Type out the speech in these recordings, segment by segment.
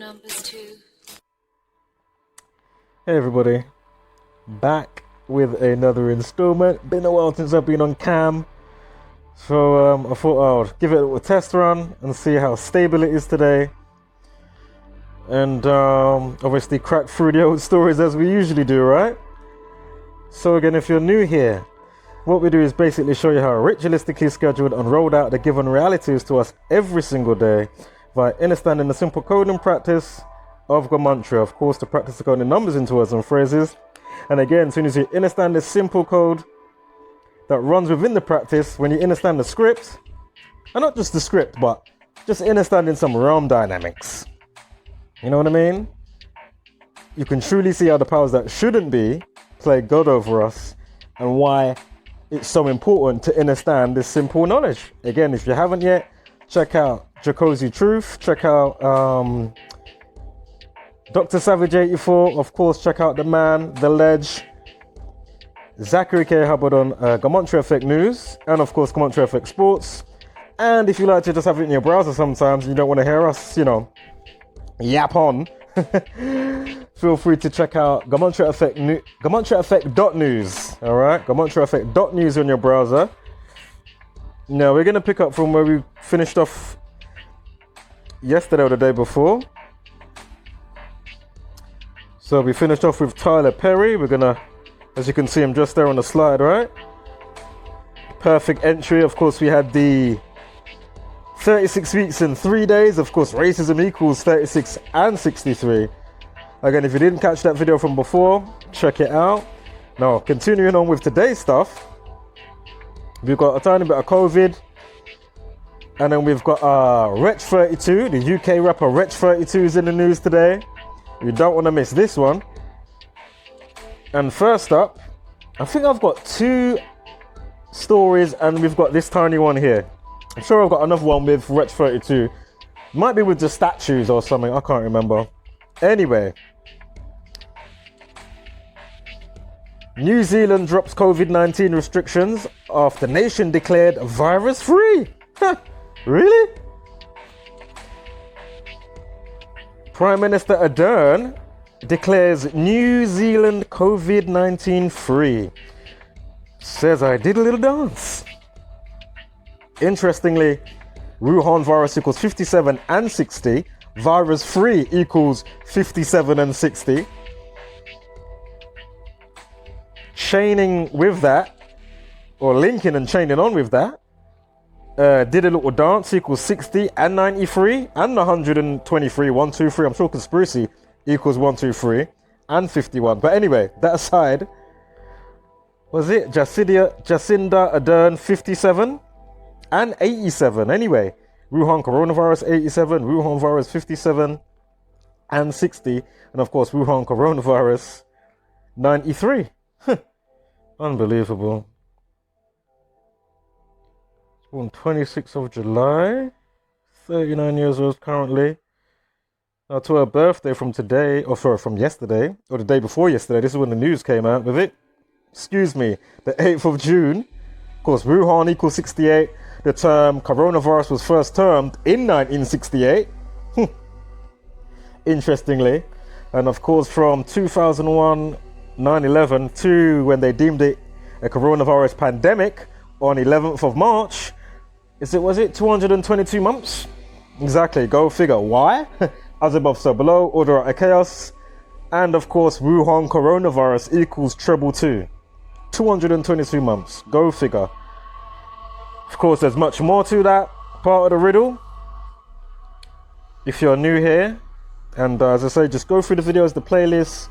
numbers too. Hey everybody, back with another installment. Been a while since I've been on cam, so I thought I'd give it a test run and see how stable it is today, and obviously crack through the old stories as we usually do, right? So again, if you're new here, what we do is basically show you how ritualistically scheduled and rolled out the given realities to us every single day by understanding the simple code and practice of Gematria. Of course, the practice of coding numbers into words and phrases. And again, as soon as you understand this simple code that runs within the practice, when you understand the script, and not just the script, but just understanding some realm dynamics, you know what I mean? You can truly see how the powers that shouldn't be play God over us, and why it's so important to understand this simple knowledge. Again, if you haven't yet, check out Jacuzzi Truth, check out Dr. Savage 84, of course, check out the man, the ledge, Zachary K. Hubbard on Gematria Effect News, and of course Gematria Effect Sports. And if you like to just have it in your browser sometimes, you don't want to hear us, yap on, feel free to check out Gematria Effect.news, all right? Gematria Effect.news on your browser. Now, we're going to pick up from where we finished off yesterday or the day before. So we finished off with Tyler Perry. We're going to, as you can see, I'm just there on the slide, right? Perfect entry. Of course, we had the 36 weeks and 3 days. Of course, racism equals 36 and 63. Again, if you didn't catch that video from before, check it out. Now, continuing on with today's stuff, we've got a tiny bit of COVID, and then we've got Wretch 32, the UK rapper Wretch 32 is in the news today. You don't want to miss this one. And first up, I think I've got two stories, and we've got this tiny one here. I'm sure I've got another one with Wretch 32. Might be with the statues or something, I can't remember. Anyway, New Zealand drops COVID-19 restrictions after nation declared virus-free. Really? Prime Minister Ardern declares New Zealand COVID-19 free. Says I did a little dance. Interestingly, Wuhan virus equals 57 and 60. Virus-free equals 57 and 60. Chaining with that, or linking and chaining on with that, did a little dance equals 60 and 93 and 123, 1, 2, 3. I'm sure conspiracy equals 1, 2, 3 and 51. But anyway, that aside, was it Jacinda Ardern 57 and 87? Anyway, Wuhan coronavirus 87, Wuhan virus 57 and 60, and of course Wuhan coronavirus 93. Unbelievable. Born 26th of July, 39 years old currently. Now to her birthday from today, or sorry, from yesterday, or the day before yesterday, this is when the news came out with it. Excuse me, the 8th of June. Of course, Wuhan equals 68. The term coronavirus was first termed in 1968. Interestingly. And of course, from 2001, 9/11 to when they deemed it a coronavirus pandemic on 11th of March, was it 222 months? Exactly, go figure. Why? As above, so below, order out of chaos. And of course, Wuhan coronavirus equals 222. 222 months, go figure. Of course, there's much more to that part of the riddle. If you're new here, and as I say, just go through the videos, the playlists,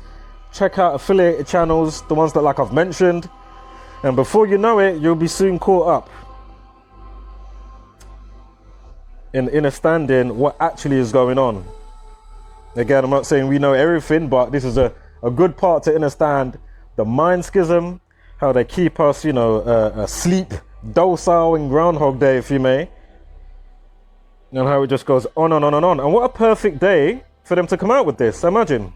check out affiliated channels, the ones that like I've mentioned, and before you know it, you'll be soon caught up in understanding what actually is going on. Again, I'm not saying we know everything, but this is a good part to understand the mind schism, how they keep us, asleep, docile in Groundhog Day, if you may, and how it just goes on and on and on. And what a perfect day for them to come out with this, imagine.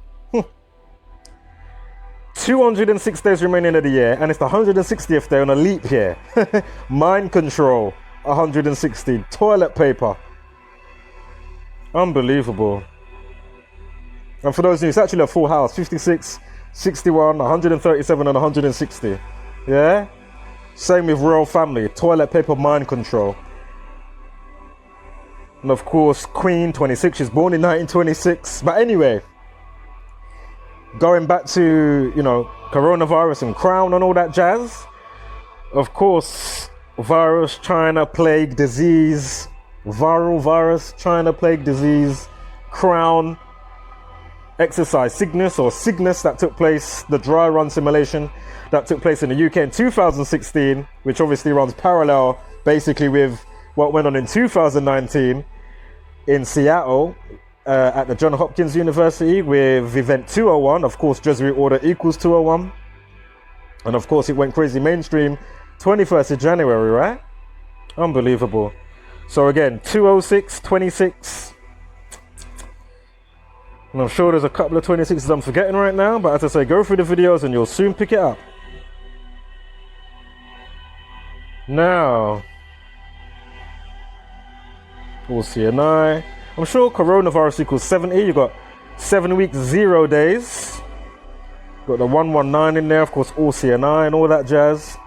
206 days remaining of the year, and it's the 160th day on a leap year. Mind control, 160. Toilet paper. Unbelievable. And for those of you, it's actually a full house, 56, 61, 137 and 160. Yeah? Same with royal family, toilet paper mind control. And of course, Queen, 26, she's born in 1926. But anyway, going back to, you know, coronavirus and crown and all that jazz. Of course, virus, China, plague, disease, viral virus, China, plague, disease, crown, exercise sickness or Cygnus that took place, the dry run simulation that took place in the UK in 2016, which obviously runs parallel basically with what went on in 2019 in Seattle at the Johns Hopkins University with event 201. Of course, Jesuit order equals 201. And of course, it went crazy mainstream 21st of January, right? Unbelievable. So again, 206, 26. And I'm sure there's a couple of 26s I'm forgetting right now, but as I say, go through the videos and you'll soon pick it up. Now, we'll see an eye. I'm sure coronavirus equals 70. You got 7 weeks, 0 days. Got the 119 in there, of course, all CNI and all that jazz.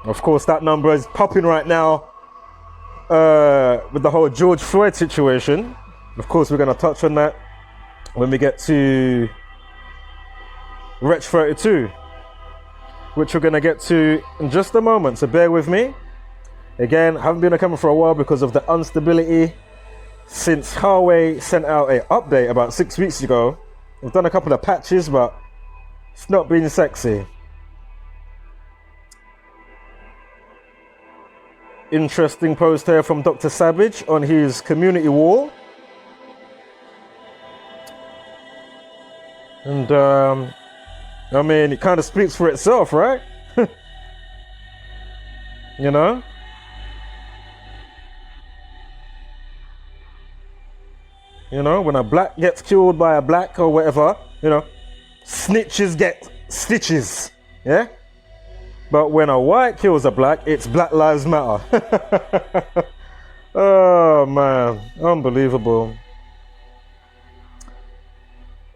Of course, that number is popping right now with the whole George Floyd situation. Of course, we're going to touch on that when we get to Wretch 32, which we're going to get to in just a moment, so bear with me. Again, I haven't been on camera for a while because of the instability since Huawei sent out an update about 6 weeks ago. We've done a couple of patches, but it's not been sexy. Interesting post here from Dr. Savage on his community wall. And, I mean, it kind of speaks for itself, right? You know? You know, when a black gets killed by a black or whatever, you know, snitches get stitches, yeah? But when a white kills a black, it's Black Lives Matter. Oh, man. Unbelievable.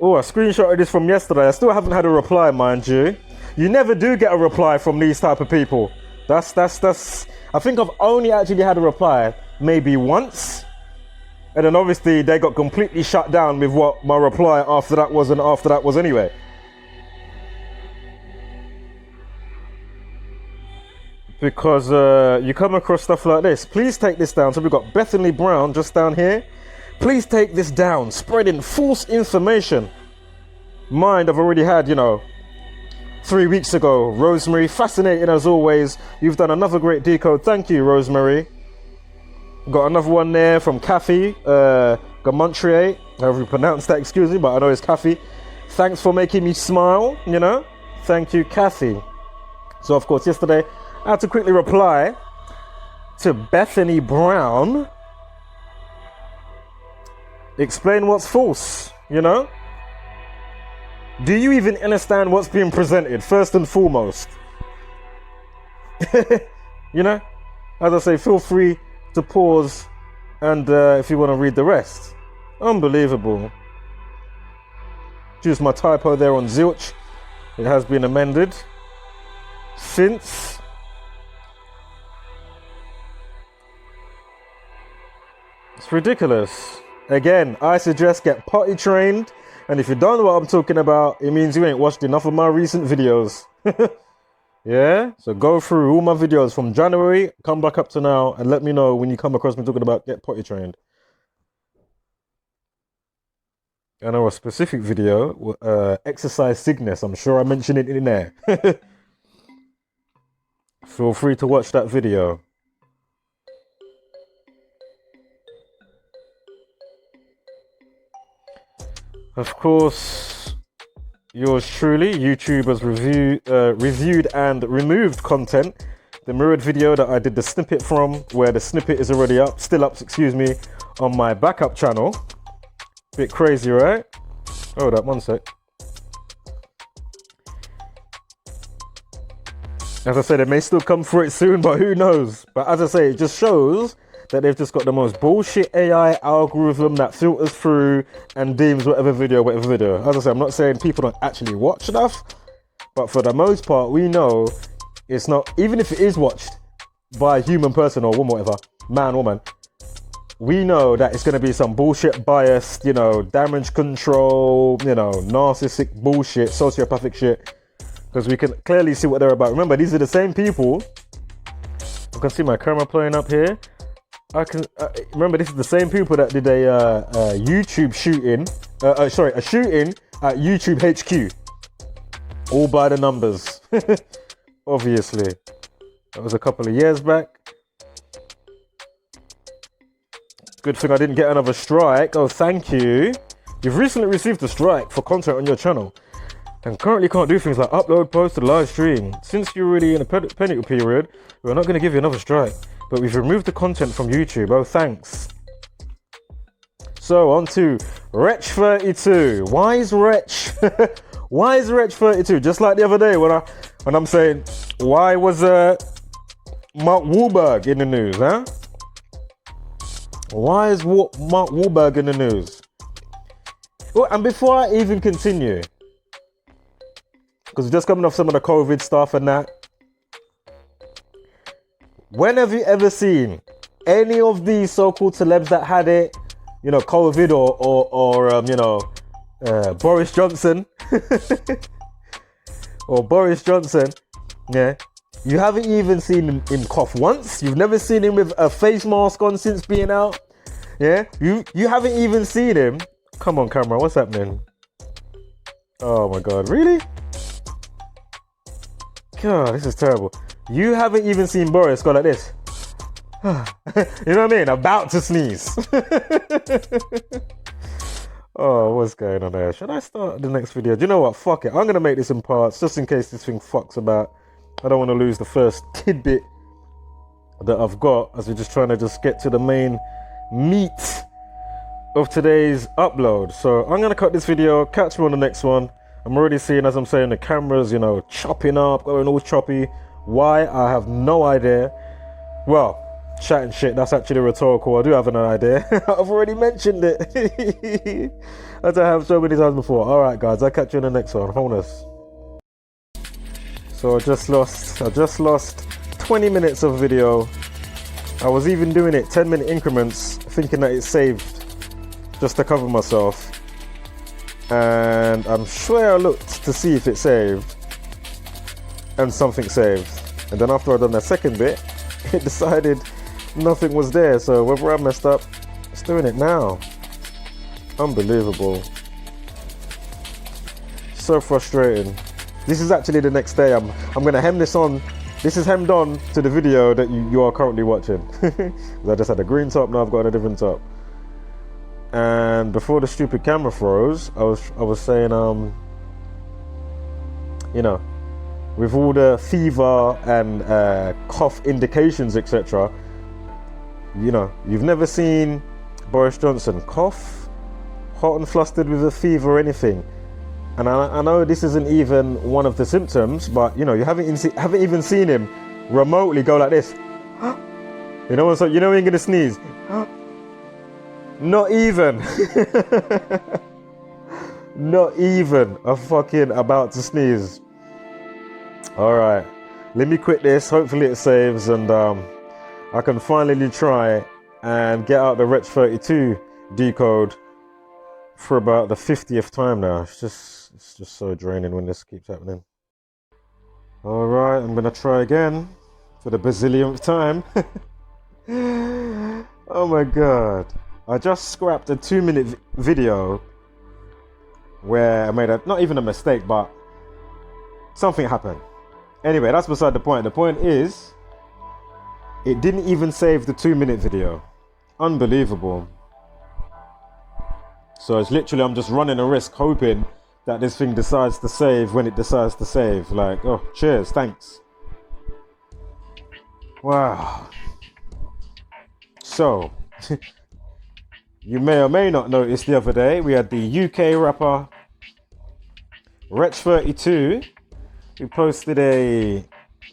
Oh, I screenshotted this from yesterday. I still haven't had a reply, mind you. You never do get a reply from these type of people. That's. I think I've only actually had a reply maybe once. And then obviously they got completely shut down with what my reply after that was and after that was anyway. Because you come across stuff like this. Please take this down. So we've got Bethany Brown just down here. Please take this down. Spreading false information. Mind, I've already had, you know, 3 weeks ago. Rosemary, fascinating as always. You've done another great decode. Thank you, Rosemary. Got another one there from Kathy, Gematria, however you pronounce that, excuse me, but I know it's Kathy. Thanks for making me smile, you know. Thank you, Kathy. So, of course, yesterday, I had to quickly reply to Bethany Brown. Explain what's false, you know? Do you even understand what's being presented, first and foremost? You know? As I say, feel free to pause and if you want to read the rest. Unbelievable. Just my typo there on zilch. It has been amended since. It's ridiculous. Again, I suggest get potty trained, and if you don't know what I'm talking about, it means you ain't watched enough of my recent videos. Yeah, so go through all my videos from January, come back up to now, and let me know when you come across me talking about get potty trained. I know a specific video, exercise sickness. I'm sure I mentioned it in there. Feel free to watch that video. Of course, yours truly, YouTube has reviewed and removed content. The mirrored video that I did the snippet from, where the snippet is already up, still up, excuse me, on my backup channel. Bit crazy, right? Hold up, one sec. As I said, it may still come for it soon, but who knows? But as I say, it just shows that they've just got the most bullshit AI algorithm that filters through and deems whatever video. As I said, I'm not saying people don't actually watch stuff, but for the most part, we know it's not, even if it is watched by a human person or woman, whatever, man, woman, we know that it's going to be some bullshit biased, you know, damage control, you know, narcissistic bullshit, sociopathic shit, because we can clearly see what they're about. Remember, these are the same people. You can see my camera playing up here. I can remember, this is the same people that did a YouTube shooting, a shooting at YouTube HQ, all by the numbers. Obviously, that was a couple of years back. Good thing I didn't get another strike. Oh, thank you. You've recently received a strike for content on your channel and currently can't do things like upload, post, and live stream. Since you're already in a penalty period, we're not going to give you another strike, but we've removed the content from YouTube. Oh, thanks. So on to Wretch 32. Why is Wretch? Why is Wretch 32? Just like the other day when I'm saying, why was Mark Wahlberg in the news, huh? Why is Mark Wahlberg in the news? Well, and before I even continue, because we're just coming off some of the COVID stuff and that, when have you ever seen any of these so-called celebs that had it, you know, COVID or you know, Boris Johnson or Boris Johnson, yeah? You haven't even seen him cough once. You've never seen him with a face mask on since being out. Yeah, you haven't even seen him. Come on, camera, what's happening? Oh my God, really? God, this is terrible. You haven't even seen Boris go like this. You know what I mean? About to sneeze. Oh, what's going on there? Should I start the next video? Do you know what? Fuck it. I'm going to make this in parts just in case this thing fucks about. I don't want to lose the first tidbit that I've got as we're just trying to just get to the main meat of today's upload. So I'm going to cut this video, catch me on the next one. I'm already seeing, as I'm saying, the cameras, you know, chopping up, going all choppy. Why? I have no idea. Well, chatting shit, that's actually rhetorical. I do have an idea. I've already mentioned it. As I have so many times before. All right, guys, I'll catch you in the next one. Wholeness. So I just lost 20 minutes of video. I was even doing it 10-minute increments, thinking that it saved just to cover myself. And I'm sure I looked to see if it saved, and something saved. And then after I'd done the second bit, it decided nothing was there. So whether I messed up, it's doing it now. Unbelievable. So frustrating. This is actually the next day. I'm gonna hem this on. This is hemmed on to the video that you are currently watching. I just had a green top, now I've got a different top. And before the stupid camera froze, I was saying, you know, with all the fever and cough indications, etc., you know, you've never seen Boris Johnson cough, hot and flustered with a fever or anything. And I know this isn't even one of the symptoms, but you know, you haven't even seen him remotely go like this. You know, so you know when you're gonna sneeze. Not even. Not even a fucking about to sneeze. All right, let me quit this. Hopefully it saves, and I can finally try and get out the Wretch 32 decode for about the 50th time now. It's just so draining when this keeps happening. All right, I'm gonna try again for the bazillionth time. Oh my God. I just scrapped a 2-minute video where I made not even a mistake, but something happened. Anyway, that's beside the point. The point is, it didn't even save the 2-minute video. Unbelievable. So it's literally, I'm just running a risk hoping that this thing decides to save when it decides to save. Like, oh, cheers, thanks. Wow. So, you may or may not notice the other day, we had the UK rapper Wretch 32, who posted a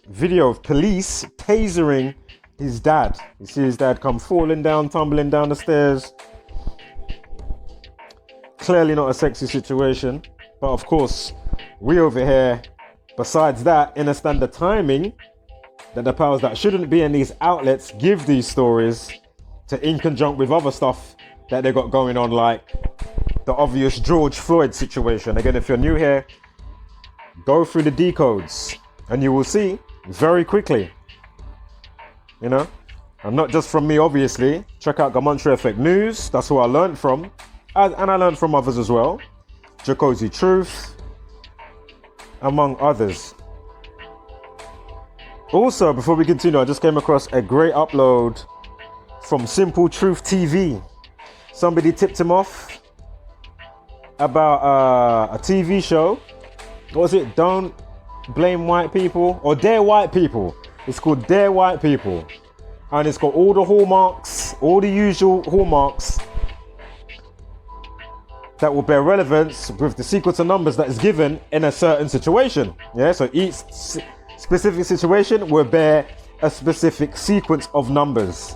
video of police tasering his dad. You see his dad come falling down, tumbling down the stairs. Clearly not a sexy situation. But of course, we over here, besides that, understand the timing that the powers that shouldn't be in these outlets give these stories to in conjunct with other stuff that they got going on, like the obvious George Floyd situation. Again, if you're new here, go through the decodes and you will see very quickly, you know, and not just from me, obviously. Check out Gematria Effect News. That's who I learned from. And I learned from others as well. Jacozy Truth, among others. Also, before we continue, I just came across a great upload from Simple Truth TV. Somebody tipped him off about a TV show. What was it? Don't Blame White People, or Dare White People. It's called Dare White People. And it's got all the hallmarks, all the usual hallmarks that will bear relevance with the sequence of numbers that is given in a certain situation. Yeah, so each specific situation will bear a specific sequence of numbers.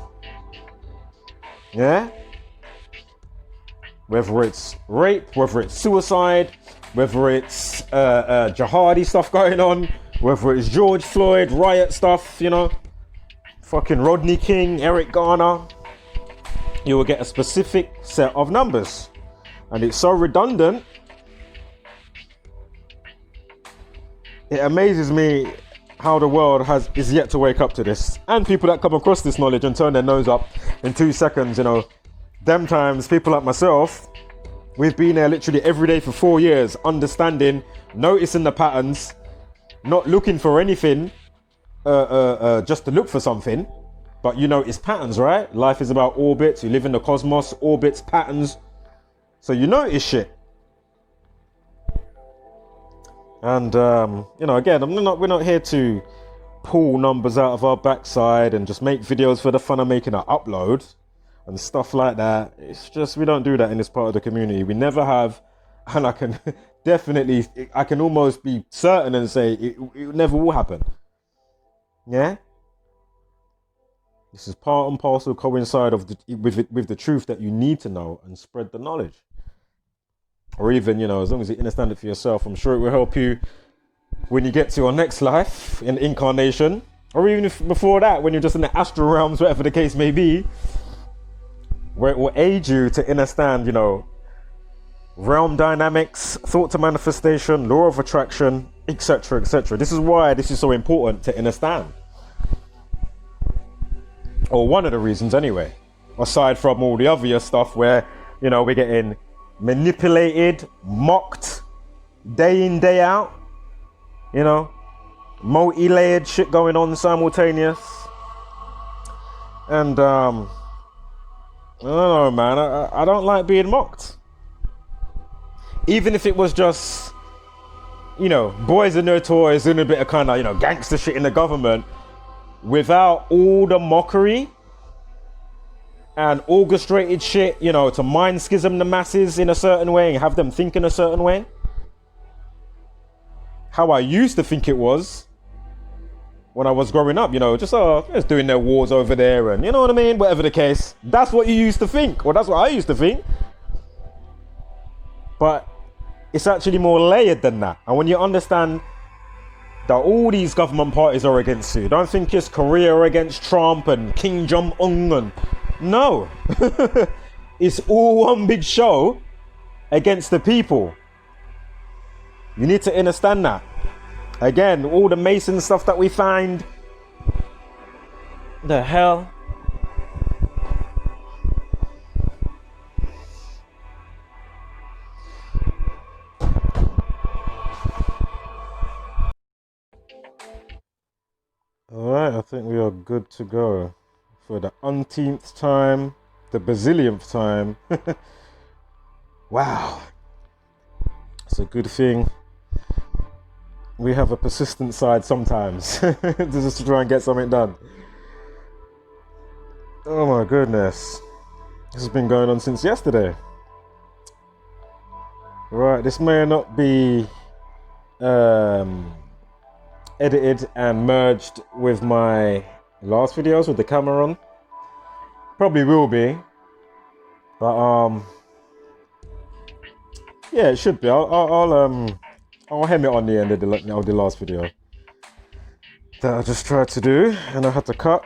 Yeah? Whether it's rape, whether it's suicide, whether it's jihadi stuff going on, whether it's George Floyd, riot stuff, you know, fucking Rodney King, Eric Garner, you will get a specific set of numbers. And it's so redundant, it amazes me how the world is yet to wake up to this. And people that come across this knowledge and turn their nose up in 2 seconds, you know, them times, people like myself, we've been there literally every day for 4 years, understanding, noticing the patterns, not looking for anything, just to look for something, but you know, it's patterns, right? Life is about orbits. You live in the cosmos, orbits, patterns. So you notice shit. And, you know, again, we're not here to pull numbers out of our backside and just make videos for the fun of making an upload and stuff like that. It's just, we don't do that in this part of the community. We never have, and I can definitely, I can almost be certain and say it never will happen. Yeah? This is part and parcel coincide of with the truth that you need to know and spread the knowledge. Or even, you know, as long as you understand it for yourself, I'm sure it will help you when you get to your next life in incarnation, or even if before that, when you're just in the astral realms, whatever the case may be, where it will aid you to understand, you know, realm dynamics, thought to manifestation, law of attraction, etc., etc. This is why this is so important to understand. Or one of the reasons anyway, aside from all the obvious stuff where, you know, we're getting manipulated, mocked, day in, day out, you know, multi-layered shit going on simultaneous. And, I don't know, man, I don't like being mocked. Even if it was just, you know, boys and their toys doing a bit of kind of, you know, gangster shit in the government, without all the mockery and orchestrated shit, you know, to mind schism the masses in a certain way and have them think in a certain way. How I used to think it was when I was growing up, you know, just doing their wars over there and, you know what I mean, whatever the case. That's what you used to think, or that's what I used to think. But it's actually more layered than that. And when you understand that all these government parties are against you, don't think it's Korea against Trump and Kim Jong-un and no. It's all one big show against the people. You need to understand that. Again, all the Mason stuff that we find. The hell? Alright, I think we are good to go for the umpteenth time, the bazillionth time. Wow. It's a good thing we have a persistent side sometimes just to try and get something done. Oh my goodness. This has been going on since yesterday. Right, this may not be edited and merged with my last videos with the camera on. Probably will be. But yeah, it should be. I'll hem it on the end of the last video that I just tried to do, and I had to cut.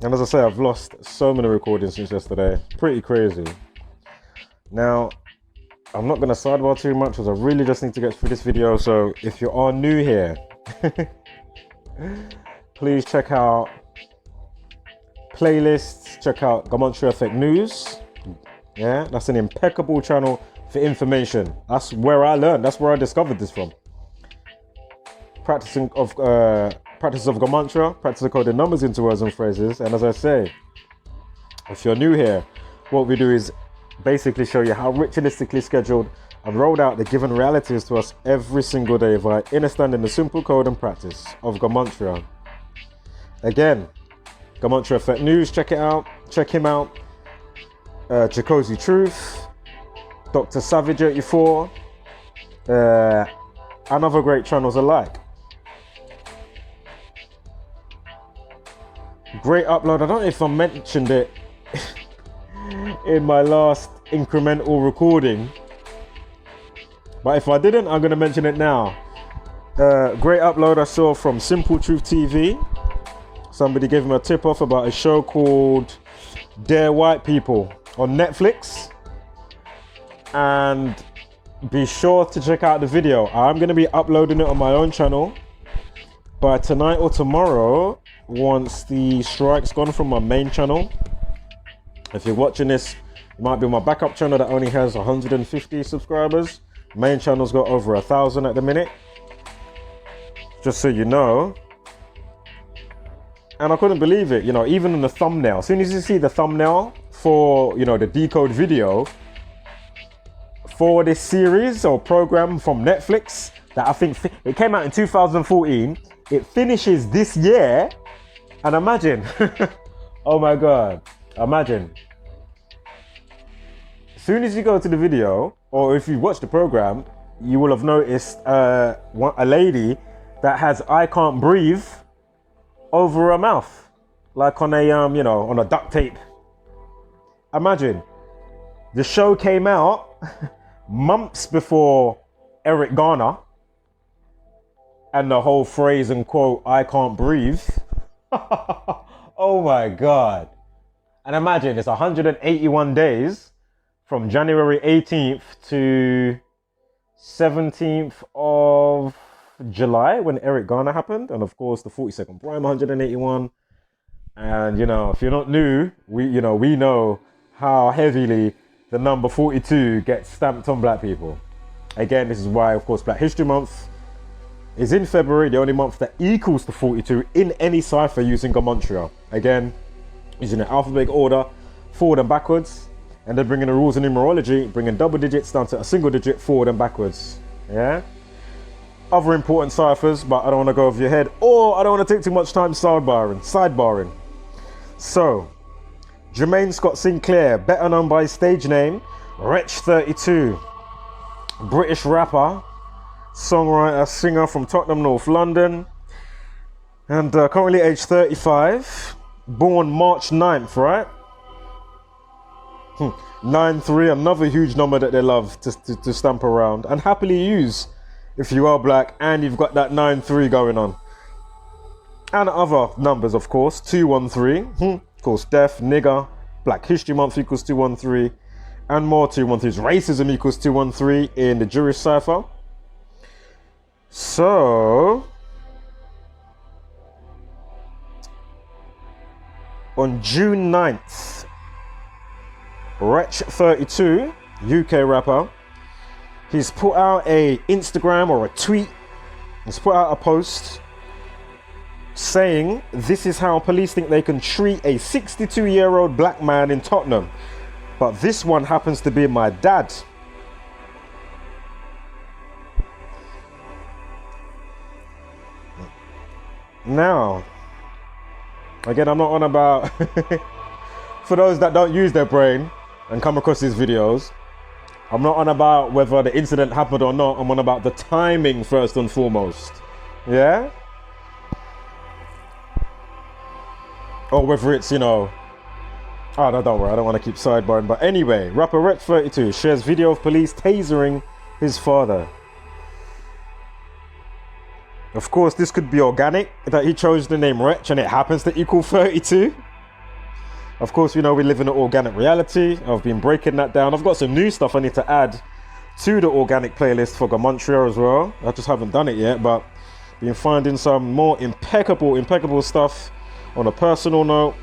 And as I say, I've lost so many recordings since yesterday. Pretty crazy. Now, I'm not going to sidebar too much because I really just need to get through this video. So if you are new here, please check out playlists, check out Gematria Effect News. Yeah, that's an impeccable channel for information. That's where I learned. That's where I discovered this from. Practice of Gematria, practice of coding numbers into words and phrases. And as I say, if you're new here, what we do is basically show you how ritualistically scheduled and rolled out the given realities to us every single day via understanding the simple code and practice of Gematria. Again, Gematria Effect News, check it out, check him out. Jacozy Truth, Dr. Savage 84, and other great channels alike. Great upload. I don't know if I mentioned it in my last incremental recording, but if I didn't, I'm going to mention it now. Great upload I saw from Simple Truth TV. Somebody gave him a tip off about a show called Dare White People on Netflix, and be sure to check out the video. I'm going to be uploading it on my own channel by tonight or tomorrow once the strike's gone from my main channel. If you're watching this, it might be my backup channel that only has 150 subscribers. Main channel's got over 1,000 at the minute, just so you know. And I couldn't believe it, you know, even in the thumbnail. As soon as you see the thumbnail for, you know, the decode video for this series or program from Netflix that I think it came out in 2014, it finishes this year. And imagine, oh my God, imagine. As soon as you go to the video, or if you watch the program, you will have noticed a lady that has I can't breathe over her mouth, like on a you know, on a duct tape. Imagine, the show came out months before Eric Garner and the whole phrase and quote I can't breathe. Oh my God. And imagine it's 181 days from January 18th to 17th of July when Eric Garner happened, and of course the 42nd Prime 181. And you know, if you're not new, we know how heavily the number 42 gets stamped on black people. Again, this is why, of course, Black History Month is in February, the only month that equals the 42 in any cipher using Gematria. Again, using an alphabetic order, forward and backwards, and then bringing the rules of numerology, bringing double digits down to a single digit, forward and backwards. Yeah. Other important ciphers, but I don't want to go over your head, or I don't want to take too much time sidebarring. So, Jermaine Scott Sinclair, better known by his stage name, Wretch 32, British rapper, songwriter, singer from Tottenham, North London, and currently aged 35, born March 9th, right? 9-3, another huge number that they love to stamp around and happily use if you are black and you've got that 9-3 going on. And other numbers, of course, 213, of course, death, nigger, Black History Month equals 213, and more 213s. Racism equals 213 in the Jewish cipher. So, on June 9th, Wretch 32, UK rapper, he's put out a Instagram or a tweet, he's put out a post saying this is how police think they can treat a 62-year-old black man in Tottenham, but this one happens to be my dad. Now, again, I'm not on about for those that don't use their brain and come across these videos, I'm not on about whether the incident happened or not. I'm on about the timing first and foremost. Yeah? or whether it's, you know, oh, no, don't worry, I don't want to keep sidebarring. But anyway, rapper Wretch 32 shares video of police tasering his father. Of course, this could be organic, that he chose the name Wretch and it happens to equal 32. Of course, you know, we live in an organic reality. I've been breaking that down. I've got some new stuff I need to add to the organic playlist for Gematria as well. I just haven't done it yet, but been finding some more impeccable stuff on a personal note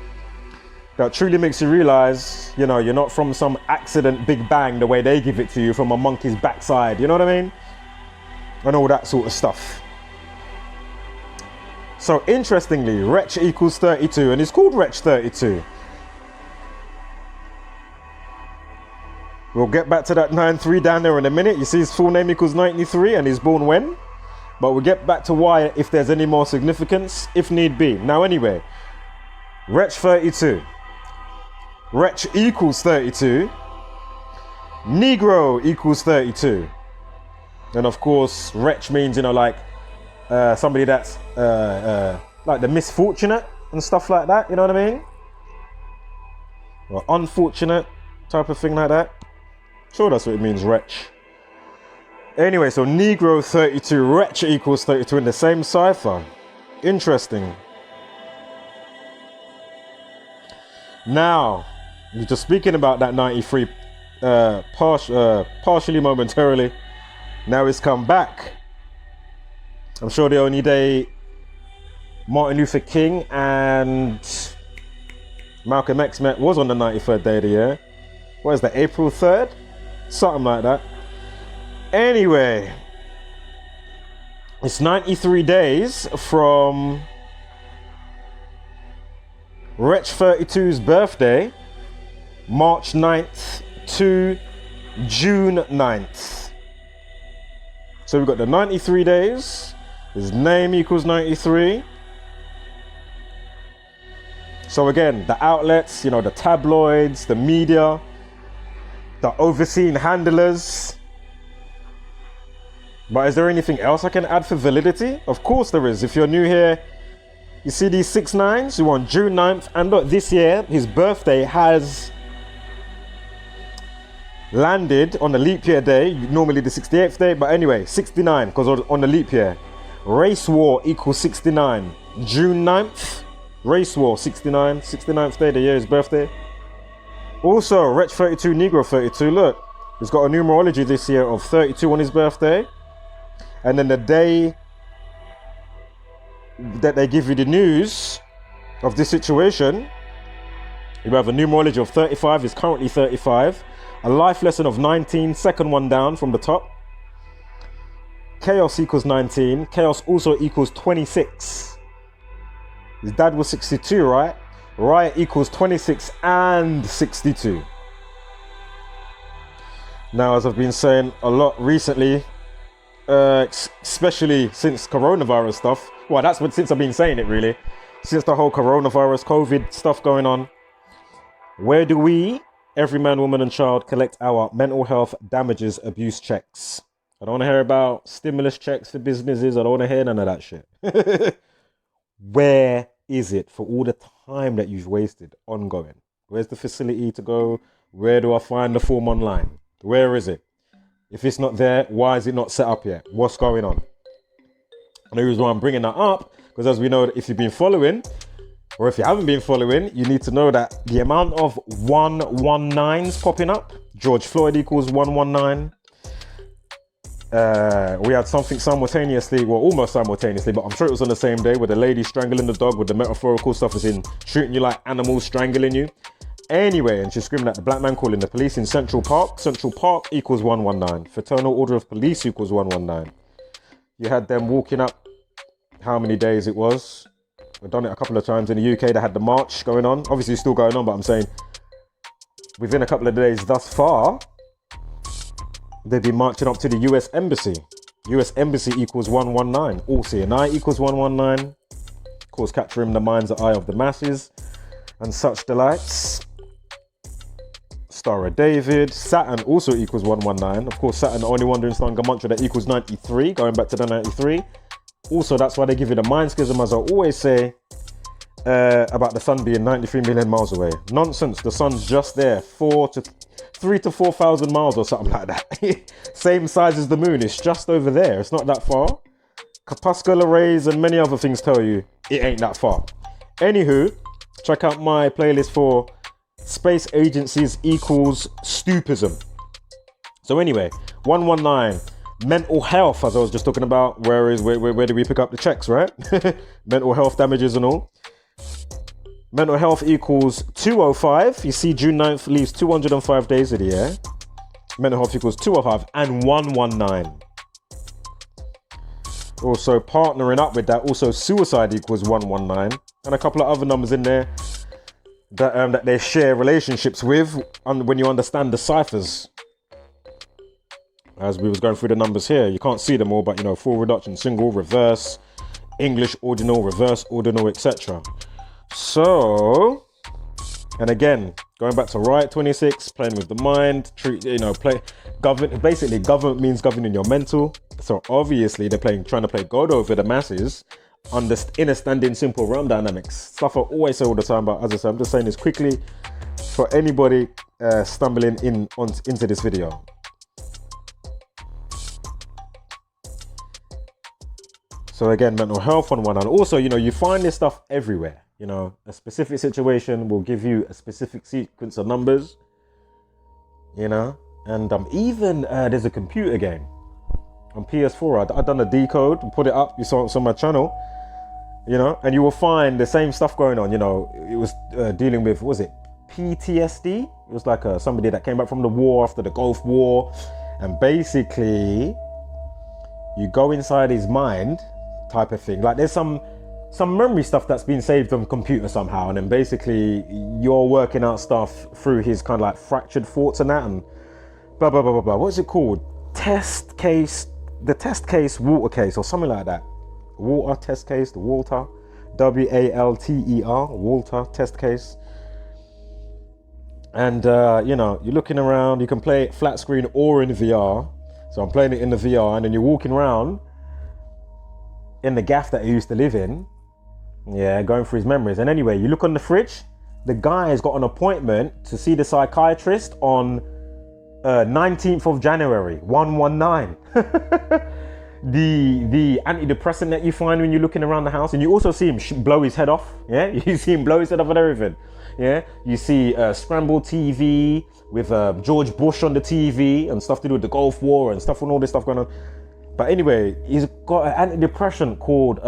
that truly makes you realize, you know, you're not from some accident big bang the way they give it to you from a monkey's backside, you know what I mean? And all that sort of stuff. So interestingly, Wretch equals 32, and it's called Wretch 32. We'll get back to that 93 down there in a minute. You see his full name equals 93 and he's born when? But we'll get back to why if there's any more significance, if need be. Now anyway, Wretch 32. Wretch equals 32. Negro equals 32. And of course, Wretch means, you know, like somebody that's like the misfortunate and stuff like that, you know what I mean? Or unfortunate type of thing like that. Sure, that's what it means, Wretch. Anyway, so Negro 32, Wretch equals 32 in the same cipher. Interesting. Now, you're just speaking about that 93 partially momentarily. Now it's come back. I'm sure the only day Martin Luther King and Malcolm X met was on the 93rd day of the year. What is that, April 3rd? Something like that. Anyway, it's 93 days from Wretch 32's birthday, March 9th to June 9th. So we've got the 93 days. His name equals 93. So again, the outlets, you know, the tabloids, the media, the overseeing handlers. But is there anything else I can add for validity? Of course there is. If you're new here, you see these 6 9s, you want June 9th. And look, this year, his birthday has landed on the leap year day, normally the 68th day, but anyway, 69, because on the leap year. Race war equals 69. June 9th, race war 69, 69th day, the year his birthday. Also, Wretch 32, Negro 32, look, he's got a numerology this year of 32 on his birthday. And then the day that they give you the news of this situation, you have a numerology of 35, is currently 35. A life lesson of 19, second one down from the top. Chaos equals 19. Chaos also equals 26. His dad was 62, right? Riot equals 26 and 62. Now, as I've been saying a lot recently, especially since coronavirus stuff, well, that's what, since I've been saying it really, since the whole coronavirus, COVID stuff going on, where do we, every man, woman and child, collect our mental health damages abuse checks? I don't want to hear about stimulus checks for businesses. I don't want to hear none of that shit. Where is it for all the time that you've wasted ongoing? Where's the facility to go? Where do I find the form online? Where is it? If it's not there, why is it not set up yet? What's going on? And the reason why I'm bringing that up, because as we know, if you've been following, or if you haven't been following, you need to know that the amount of 119s popping up, George Floyd equals 119. We had something simultaneously, well, almost simultaneously, but I'm sure it was on the same day, with a lady strangling the dog, with the metaphorical stuff as in shooting you like animals strangling you. Anyway, and she's screaming at the black man calling the police in Central Park. Central Park equals 119. Fraternal Order of Police equals 119. You had them walking up, how many days it was. We've done it a couple of times in the UK. They had the march going on. Obviously it's still going on, but I'm saying within a couple of days thus far, they've been marching up to the US Embassy. US Embassy equals 119. All CNI equals 119. Of course, capturing the mind's eye of the masses and such delights. Star of David. Saturn also equals 119. Of course, Saturn, the only wandering star in Gematria that equals 93, going back to the 93. Also, that's why they give you the mind schism, as I always say. about the sun being 93 million miles away. Nonsense. The sun's just there, 3 to 4,000 miles or something like that. Same size as the moon. It's just over there. It's not that far. Corpuscular rays and many other things tell you it ain't that far. Anywho, check out my playlist for space agencies equals stupism. So anyway, 119, mental health, as I was just talking about. Where do we pick up the checks, right? Mental health damages and all. Mental health equals 205. You see, June 9th leaves 205 days of the year. Mental health equals 205 and 119. Also partnering up with that, also suicide equals 119, and a couple of other numbers in there that they share relationships with when you understand the ciphers. As we was going through the numbers here, you can't see them all, but you know, full reduction, single, reverse, English ordinal, reverse ordinal, etc. So, and again, going back to Riot 26, playing with the mind, basically government means governing your mental. So obviously they're trying to play God over the masses, understanding simple realm dynamics. Stuff I always say all the time, but as I said, I'm just saying this quickly for anybody stumbling into this video. So again, mental health on one hand. Also, you know, you find this stuff everywhere. You know, a specific situation will give you a specific sequence of numbers, you know, and even there's a computer game on PS4. I done a decode, put it up, you saw it on my channel, you know, and you will find the same stuff going on. You know, it was dealing with, what was it, PTSD? It was like somebody that came back from the war after the Gulf War, and basically you go inside his mind type of thing. Like there's some memory stuff that's been saved on computer somehow, and then basically you're working out stuff through his kind of like fractured thoughts and that, and blah blah blah blah blah. What is it called? Test case, the test case, Walter case, or something like that. Walter test case, the Walter, WALTER, Walter test case. And you know, you're looking around. You can play it flat screen or in VR. So I'm playing it in the VR, and then you're walking around in the gaff that he used to live in. Yeah, going through his memories. And anyway, you look on the fridge, the guy has got an appointment to see the psychiatrist on 19th of January, 119. The antidepressant that you find when you're looking around the house, and you also see him blow his head off. Yeah, you see him blow his head off and everything. Yeah, you see scrambled TV with George Bush on the TV and stuff to do with the Gulf War and stuff and all this stuff going on. But anyway, he's got an antidepressant called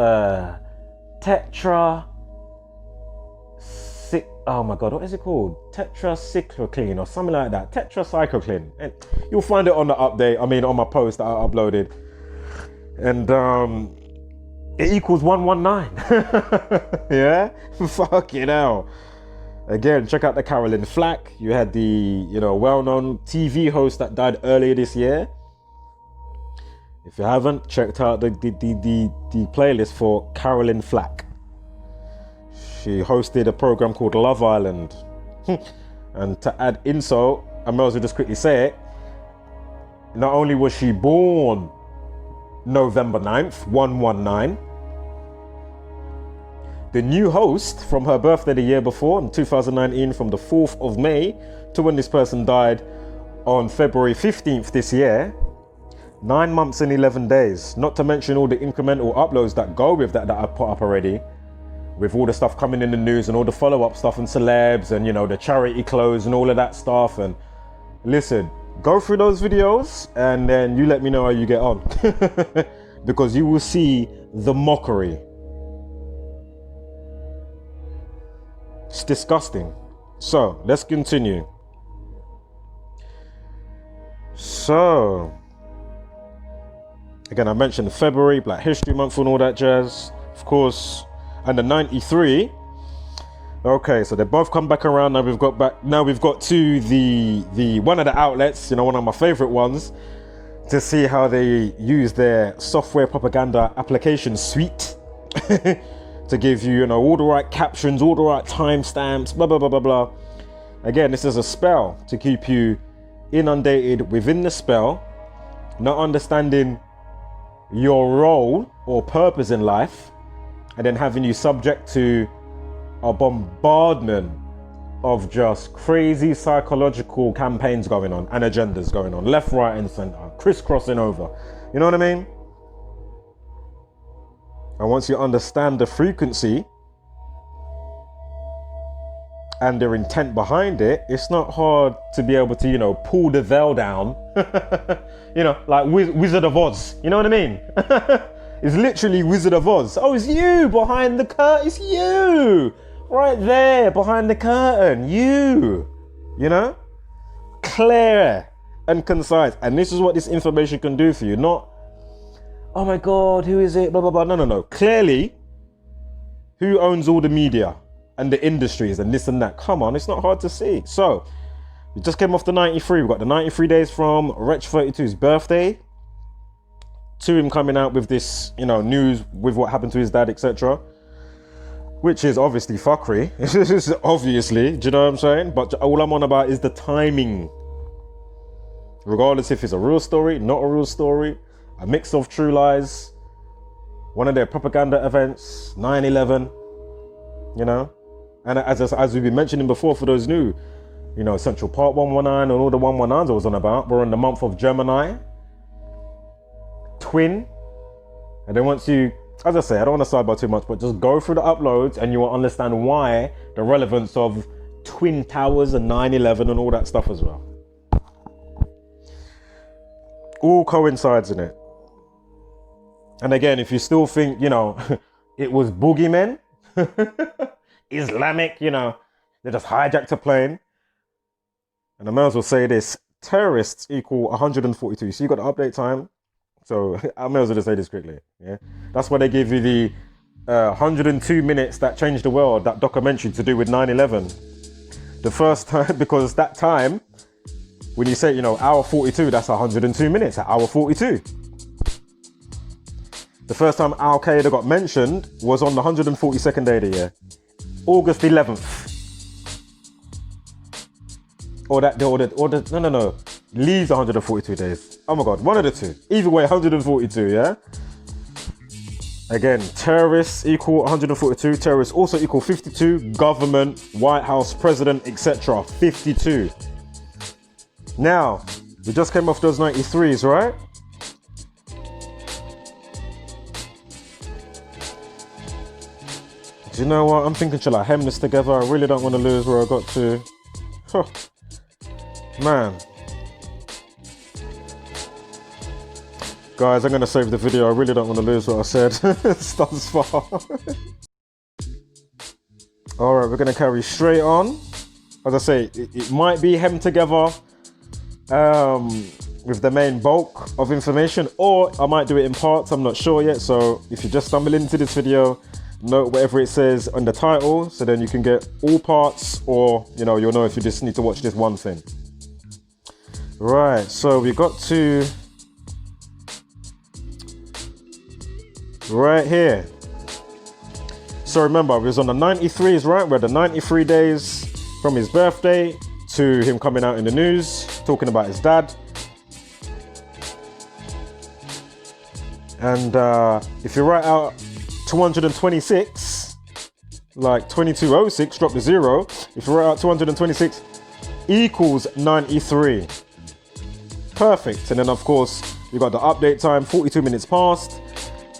oh my god, what is it called? Tetracycline or something like that. Tetracycline. And you'll find it on the update, on my post that I uploaded. And it equals 119. Yeah? Fucking hell. Again, check out the Carolyn Flack. You had the, you know, well-known TV host that died earlier this year. If you haven't checked out the playlist for Carolyn Flack, she hosted a program called Love Island. And to add insult, I may as well just quickly say it. Not only was she born November 9th, 119, the new host from her birthday the year before, in 2019, from the 4th of May to when this person died on February 15th this year, 9 months and 11 days, not to mention all the incremental uploads that go with that I put up already, with all the stuff coming in the news and all the follow-up stuff and celebs and, you know, the charity clothes and all of that stuff. And listen, go through those videos and then you let me know how you get on. Because you will see the mockery. It's disgusting. So let's continue. So again, I mentioned February, Black History Month and all that jazz, of course, and the 93. Okay, so they both come back around. Now we've got to the one of the outlets, you know, one of my favorite ones, to see how they use their software propaganda application suite to give you, you know, all the right captions, all the right timestamps, blah blah blah blah blah. Again, this is a spell to keep you inundated within the spell, not understanding your role or purpose in life, and then having you subject to a bombardment of just crazy psychological campaigns going on and agendas going on, left, right, and center, crisscrossing over. You know what I mean? And once you understand the frequency and their intent behind it, it's not hard to be able to, you know, pull the veil down, you know, like Wizard of Oz. You know what I mean? It's literally Wizard of Oz. Oh, it's you behind the curtain. It's you right there behind the curtain. You know, clear and concise. And this is what this information can do for you. Not, oh my God, who is it? Blah, blah, blah. No. Clearly, who owns all the media and the industries and this and that? Come on, it's not hard to see. So, we just came off the 93. We've got the 93 days from Wretch 32's birthday to him coming out with this, you know, news with what happened to his dad, etc. Which is obviously fuckery. Obviously, do you know what I'm saying? But all I'm on about is the timing. Regardless if it's a real story, not a real story, a mix of true lies, one of their propaganda events, 9/11, you know? And as we've been mentioning before, for those new, you know, Central Part 119 and all the 119s I was on about, we're in the month of Gemini, twin. And then once you, as I say, I don't want to sidebar too much, but just go through the uploads and you will understand why the relevance of Twin Towers and 9/11 and all that stuff as well. All coincides in it. And again, if you still think, you know, it was boogeymen, Islamic, you know, they just hijacked a plane. And I may as well say this, terrorists equal 142. So you got the update time. So I may as well just say this quickly. Yeah, that's why they give you the 102 minutes that changed the world, that documentary to do with 9/11. The first time, because that time, when you say, you know, hour 42, that's 102 minutes at hour 42. The first time Al Qaeda got mentioned was on the 142nd day of the year, August 11th. No. Leaves 142 days. Oh my God, one of the two. Either way, 142, yeah? Again, terrorists equal 142. Terrorists also equal 52. Government, White House, president, etc. 52. Now, we just came off those 93s, right? Do you know what? I'm thinking, shall I hem this together? I really don't want to lose where I got to. Huh. Man. Guys, I'm going to save the video. I really don't want to lose what I said. Thus far. Alright, we're going to carry straight on. As I say, it might be hemmed together with the main bulk of information, or I might do it in parts. I'm not sure yet. So if you just stumble into this video, note whatever it says on the title, so then you can get all parts, or, you know, you'll know if you just need to watch this one thing. Right, so we got to right here. So remember, we was on the 93s, right? We're the 93 days from his birthday to him coming out in the news, talking about his dad. And if you write out 226, like 2206, drop the 0. If you write out 226 equals 93. Perfect. And then of course, you got the update time, 42 minutes past,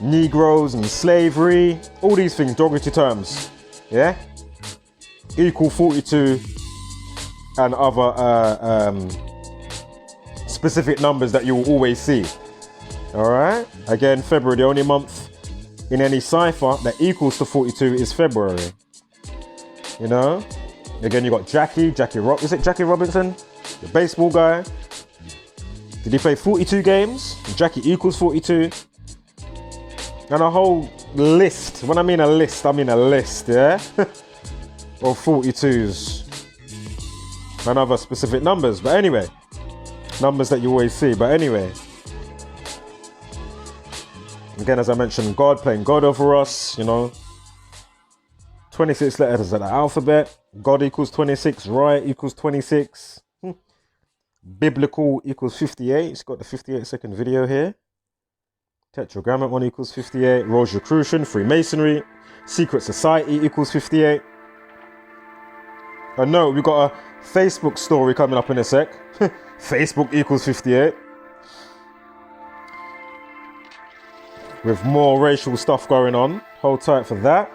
Negroes and slavery, all these things, geography terms, yeah? Equal 42 and other specific numbers that you will always see. All right. Again, February, the only month in any cipher that equals to 42 is February. You know. Again, you got Jackie is it Jackie Robinson, the baseball guy? Did he play 42 games? Jackie equals 42. And a whole list. When I mean a list, I mean a list, yeah? Of 42s. And other specific numbers. But anyway, numbers that you always see. But anyway. Again, as I mentioned, God playing God over us, you know. 26 letters of the alphabet. God equals 26. Riot equals 26. Biblical equals 58. It's got the 58-second video here. Tetragrammaton 1 equals 58. Rosicrucian, Freemasonry. Secret Society equals 58. I know we got a Facebook story coming up in a sec. Facebook equals 58. With more racial stuff going on. Hold tight for that.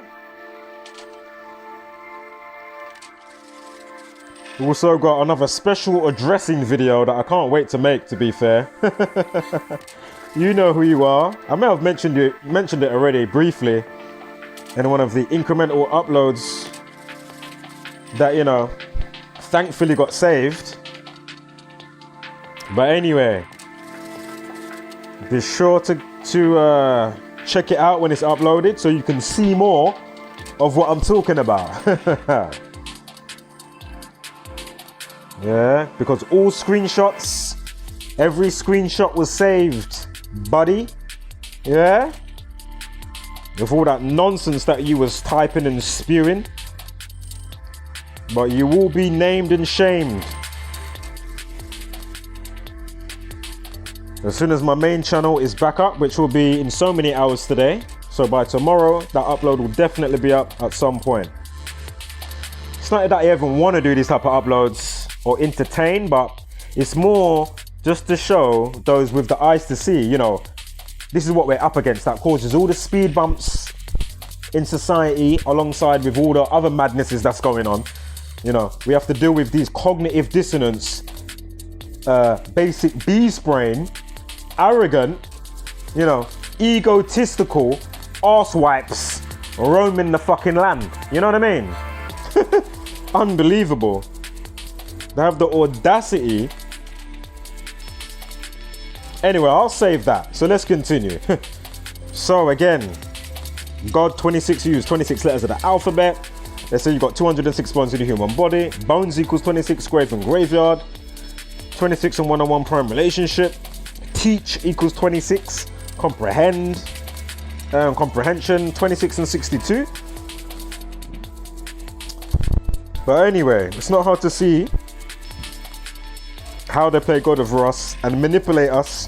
We also got another special addressing video that I can't wait to make, to be fair. You know who you are. I may have mentioned it already briefly in one of the incremental uploads that, you know, thankfully got saved. But anyway, be sure to check it out when it's uploaded so you can see more of what I'm talking about. Yeah, because all screenshots, every screenshot was saved, buddy. Yeah? With all that nonsense that you was typing and spewing. But you will be named and shamed. As soon as my main channel is back up, which will be in so many hours today. So by tomorrow, that upload will definitely be up at some point. It's not that I even want to do these type of uploads or entertain, but it's more just to show those with the eyes to see, you know, this is what we're up against that causes all the speed bumps in society alongside with all the other madnesses that's going on. You know, we have to deal with these cognitive dissonance, basic beast brain, arrogant, you know, egotistical arse wipes roaming the fucking land. You know what I mean? Unbelievable. They have the audacity. Anyway, I'll save that. So let's continue. So again, God 26 used 26 letters of the alphabet. Let's say you've got 206 bones in the human body. Bones equals 26 grave and graveyard. 26 and one-on-one prime relationship. Teach equals 26. Comprehend. Comprehension 26 and 62. But anyway, it's not hard to see how they play God over us and manipulate us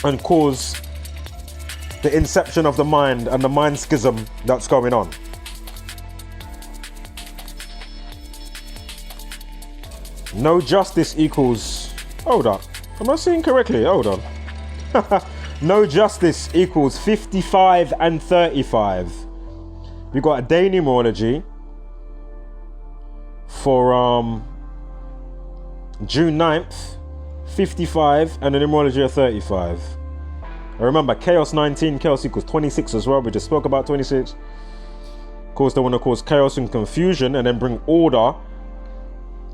and cause the inception of the mind and the mind schism that's going on. No justice equals... Hold up. Am I seeing correctly? Hold on. No justice equals 55 and 35. We've got a day numerology for June 9th, 55, and a numerology of 35. I remember chaos 19, chaos equals 26 as well. We just spoke about 26. Of course, they want to cause chaos and confusion and then bring order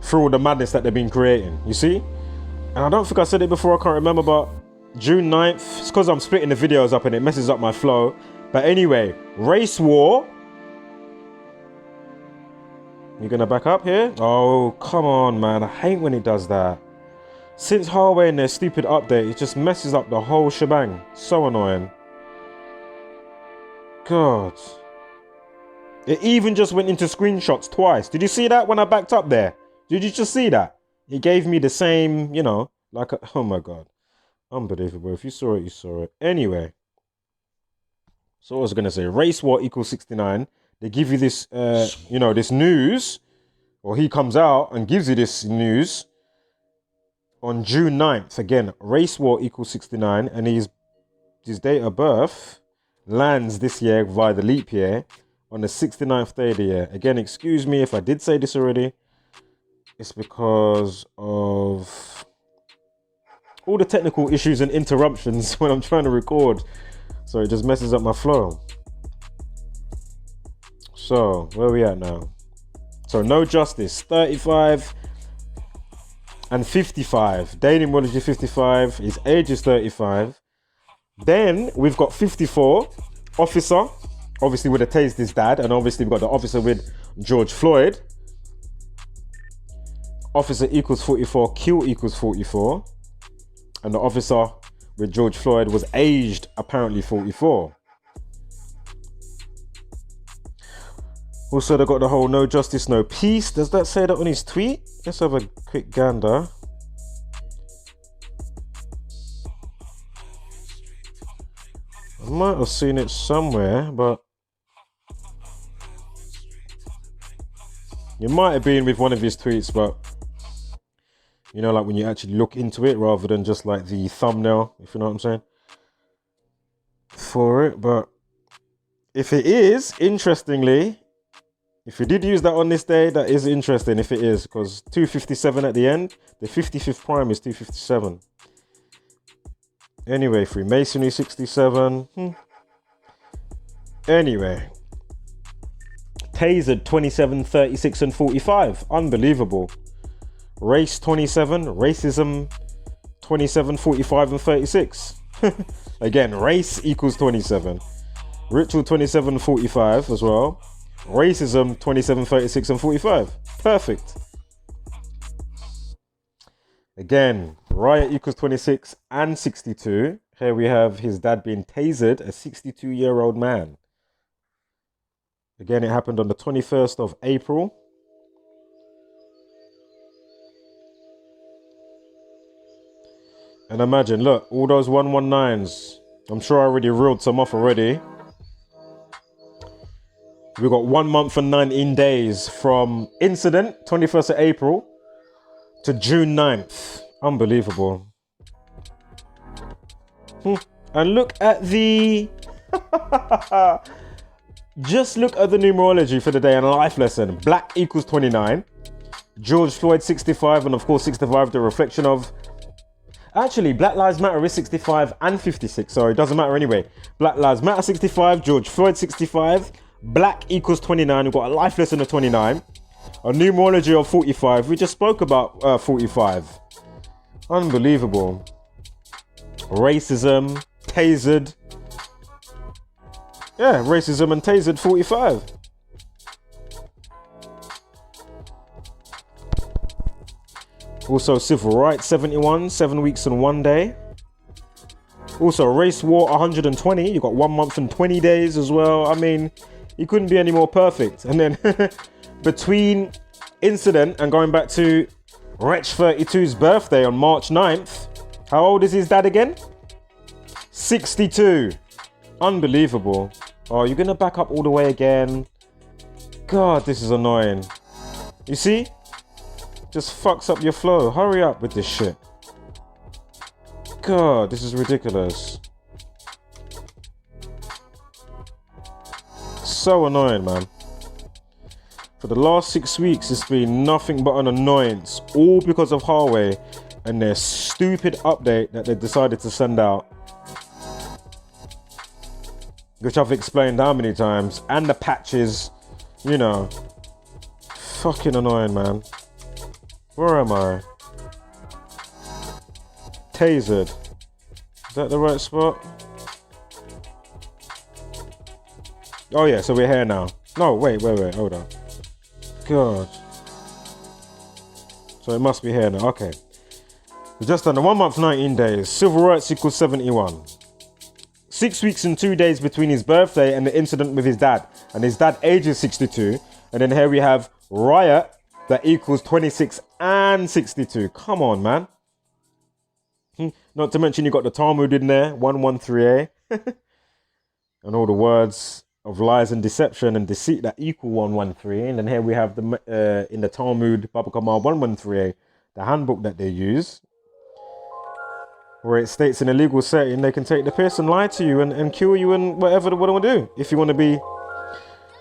through all the madness that they've been creating. You see? And I don't think I said it before, I can't remember, but June 9th, it's because I'm splitting the videos up and it messes up my flow. But anyway, race war. You gonna back up here? Oh, come on, man. I hate when it does that. Since Huawei and their stupid update, it just messes up the whole shebang. So annoying. God. It even just went into screenshots twice. Did you see that when I backed up there? Did you just see that? It gave me the same, you know, like, oh my God. Unbelievable. If you saw it, you saw it. Anyway. So what was I going to say? Race war equals 69. They give you this, you know, this news. Or he comes out and gives you this news. On June 9th. Again, race war equals 69. And his date of birth lands this year via the leap year. On the 69th day of the year. Again, excuse me if I did say this already. It's because of all the technical issues and interruptions when I'm trying to record. So it just messes up my flow. So, where are we at now? So, no justice. 35 and 55. Day numerology 55. His age is 35. Then, we've got 54. Officer. Obviously, would have tased his dad. And obviously, we've got the officer with George Floyd. Officer equals 44. Q equals 44. And the officer with George Floyd was aged apparently 44. Also, they got the whole no justice, no peace. Does that say that on his tweet? Let's have a quick gander. I might have seen it somewhere, but It might have been with one of his tweets, but you know, like when you actually look into it rather than just like the thumbnail, if you know what I'm saying, for it. But if it is, interestingly, if you did use that on this day, that is interesting if it is, because 257 at the end, the 55th prime is 257. Anyway, Freemasonry 67. Anyway, tasered 27, 36 and 45. Unbelievable. Race 27, racism 27, 45 and 36. Again, race equals 27. Ritual 27, 45 as well. Racism 27, 36 and 45. Perfect. Again, riot equals 26 and 62. Here we have his dad being tasered, a 62-year-old man. Again, it happened on the 21st of April. And imagine, look, all those 119s. I'm sure I already reeled some off already. We got 1 month and 19 days from incident, 21st of April, to June 9th. Unbelievable. And look at the... Just look at the numerology for the day and a life lesson. Black equals 29. George Floyd 65, and of course 65, the reflection of... Actually, Black Lives Matter is 65 and 56, so it doesn't matter anyway. Black Lives Matter 65, George Floyd 65, black equals 29, we've got a life lesson of 29, a numerology of 45, we just spoke about 45. Unbelievable. Racism, tasered. Yeah, racism and tasered 45. Also, civil rights 71, 7 weeks and 1 day. Also, race war 120. You got 1 month and 20 days as well. I mean, you couldn't be any more perfect. And then between incident and going back to Wretch 32's birthday on March 9th, how old is his dad again? 62. Unbelievable. Oh, you're gonna back up all the way again. God, this is annoying. You see? Just fucks up your flow. Hurry up with this shit. God, this is ridiculous. So annoying, man. For the last 6 weeks, it's been nothing but an annoyance. All because of Huawei and their stupid update that they decided to send out. Which I've explained how many times. And the patches, you know. Fucking annoying, man. Where am I? Tasered. Is that the right spot? Oh yeah, so we're here now. No, wait, hold on. God. So it must be here now, okay. We've just done the 1 month, 19 days. Civil rights equals 71. 6 weeks and 2 days between his birthday and the incident with his dad. And his dad ages 62. And then here we have riot that equals 26 and 62. Come on, man. Not to mention you got the Talmud in there, 113a. And all the words of lies and deception and deceit that equal 113. And then here we have the in the Talmud, Baba Kamal 113a, the handbook that they use, where it states in a legal setting they can take the piss and lie to you and kill you and whatever they want to do. If you want to be,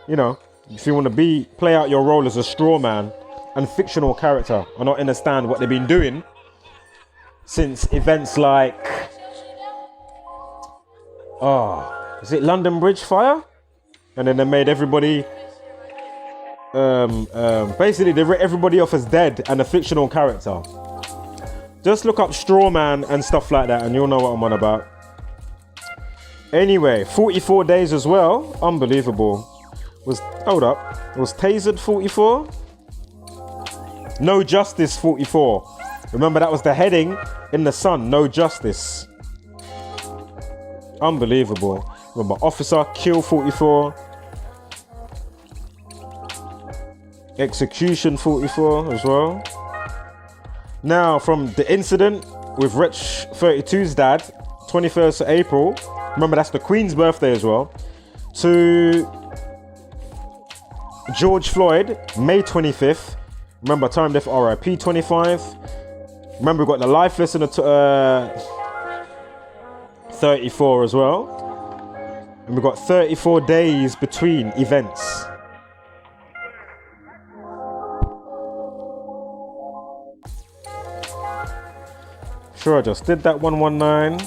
you know, if you want to play out your role as a straw man and fictional character and not understand what they've been doing since events like, is it London Bridge fire? And then they made everybody, basically they wrote everybody off as dead and a fictional character. Just look up straw man and stuff like that and you'll know what I'm on about. Anyway, 44 days as well. Unbelievable. Hold up. It was tasered 44. No justice 44. Remember that was the heading in the Sun. No justice. Unbelievable. Remember officer kill 44. Execution 44 as well. Now from the incident with Wretch 32's dad, 21st of April. Remember that's the Queen's birthday as well. To George Floyd, May 25th. Remember, time death RIP 25. Remember, we got the life lesson at 34 as well. And we've got 34 days between events. Sure, I just did that 119.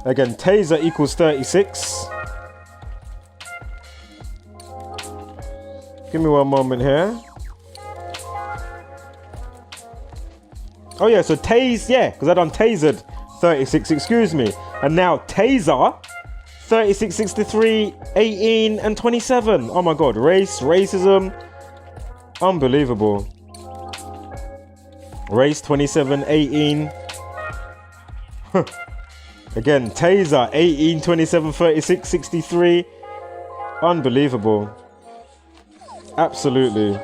Again, taser equals 36. Give me one moment here. Oh yeah, so tase, yeah, because I done tasered 36, excuse me. And now taser 36, 63, 18, and 27. Oh my God, racism, unbelievable. Race 27, 18. Again, taser 18, 27, 36, 63. Unbelievable. Absolutely.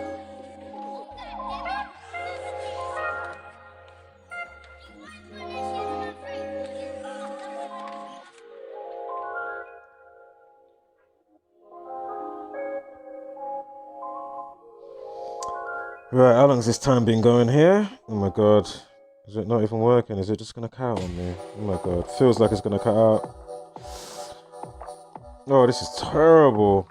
Right, how long has this time been going here? Oh my God. Is it not even working? Is it just gonna cut out on me? Oh my God. Feels like it's gonna cut out. Oh, this is terrible.